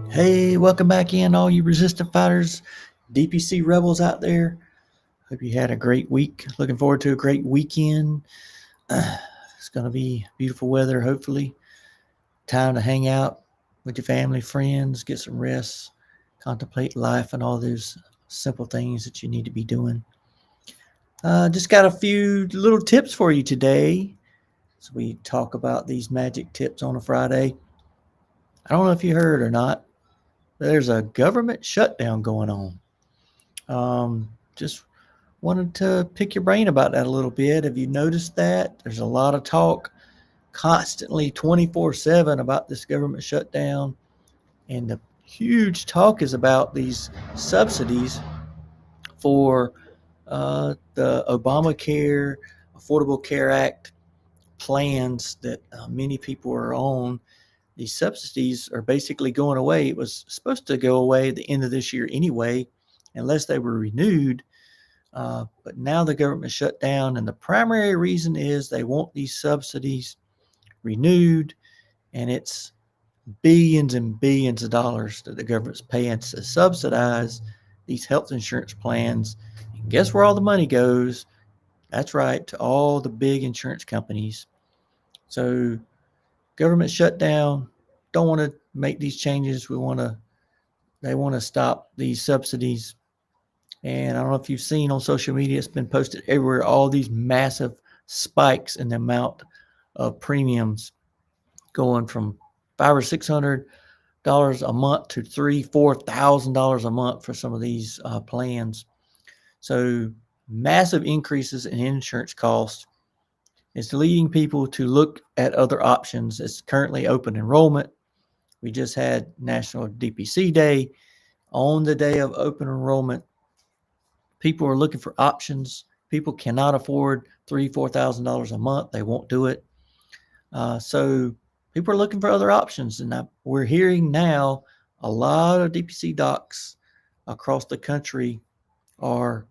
Hey, welcome back in, all you resistant fighters, DPC rebels out there. Hope you had a great week. Looking forward to a great weekend. It's going to be beautiful weather, hopefully. Time to hang out with your family, friends, get some rest, contemplate life, and all those simple things that you need to be doing. Just got a few little tips for you today. So we talk about these magic tips on a Friday. I don't know if you heard or not, but there's a government shutdown going on. Just wanted to pick your brain about that a little bit. Have you noticed that? There's a lot of talk constantly 24/7 about this government shutdown. And the huge talk is about these subsidies for the Obamacare, Affordable Care Act plans that many people are on. These subsidies are basically going away. It was supposed to go away at the end of this year anyway, unless they were renewed. But now the government shut down, and the primary reason is they want these subsidies renewed, and it's billions and billions of dollars that the government's paying to subsidize these health insurance plans. And guess where all the money goes? That's right, to all the big insurance companies. So government shutdown, don't want to make these changes. They want to stop these subsidies. And I don't know if you've seen on social media, it's been posted everywhere, all these massive spikes in the amount of premiums going from $500 or $600 a month to $3,000-$4,000 a month for some of these plans. So massive increases in insurance costs. It's leading people to look at other options. It's currently open enrollment. We just had National DPC Day. On the day of open enrollment, people are looking for options. People cannot afford $3,000-$4,000 a month. They won't do it. So people are looking for other options. And we're hearing now a lot of DPC docs across the country are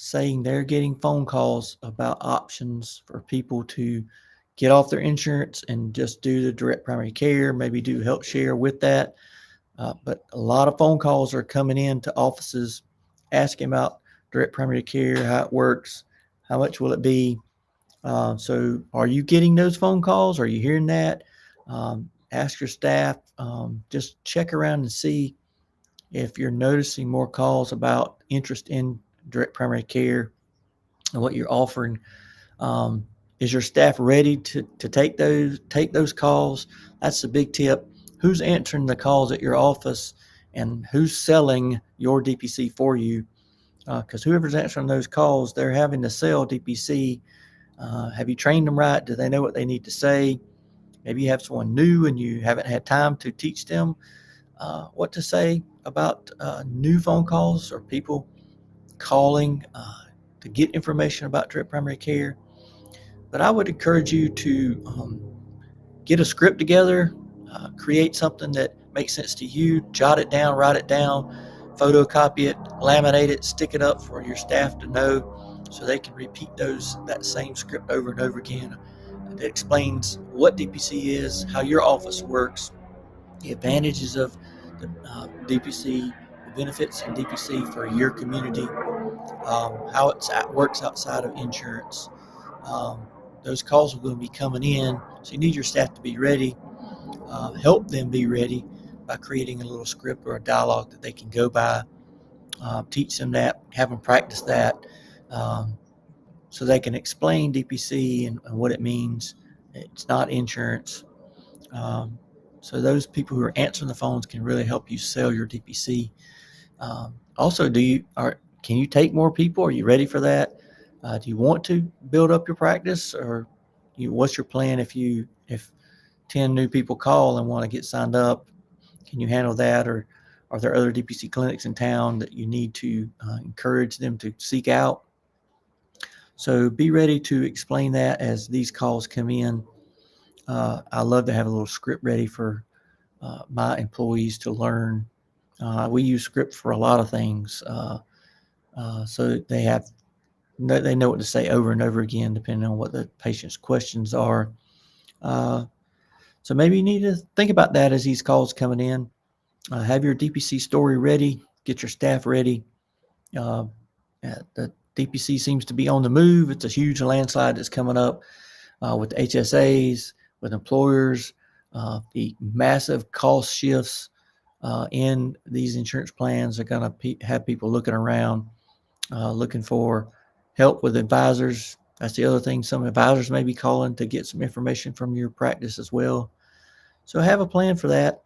saying they're getting phone calls about options for people to get off their insurance and just do the direct primary care, maybe do health share with that. But a lot of phone calls are coming in to offices asking about direct primary care, how it works, how much will it be. So are you getting those phone calls? Are you hearing that? Ask your staff. Just check around and see if you're noticing more calls about interest in direct primary care and what you're offering. Is your staff ready to take those calls? That's the big tip. Who's answering the calls at your office, and who's selling your DPC for you? Because whoever's answering those calls, they're having to sell DPC. Have you trained them right? Do they know what they need to say? Maybe you have someone new and you haven't had time to teach them what to say about new phone calls or people calling to get information about direct primary care. But I would encourage you to get a script together, create something that makes sense to you, jot it down, write it down, photocopy it, laminate it, stick it up for your staff to know so they can repeat that same script over and over again. That explains what DPC is, how your office works, the advantages of the DPC, the benefits in DPC for your community, how it works outside of insurance. Um, those calls are going to be coming in, so you need your staff to be ready. Help them be ready by creating a little script or a dialogue that they can go by. Teach them that, have them practice that, um, so they can explain DPC and what it means. It's not insurance. Um, so those people who are answering the phones can really help you sell your DPC. Also, can you take more people? Are you ready for that? Do you want to build up your practice, or what's your plan if 10 new people call and want to get signed up? Can you handle that, or are there other DPC clinics in town that you need to encourage them to seek out? So be ready to explain that as these calls come in. I love to have a little script ready for my employees to learn. We use script for a lot of things, so they know what to say over and over again, depending on what the patient's questions are. So maybe you need to think about that as these calls coming in. Have your DPC story ready. Get your staff ready. The DPC seems to be on the move. It's a huge landslide that's coming up with HSAs, with employers, the massive cost shifts in these insurance plans are going to have people looking around, looking for help with advisors. That's the other thing. Some advisors may be calling to get some information from your practice as well. So have a plan for that.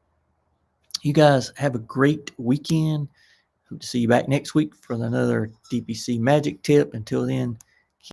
You guys have a great weekend. Hope to see you back next week for another DPC magic tip. Until then,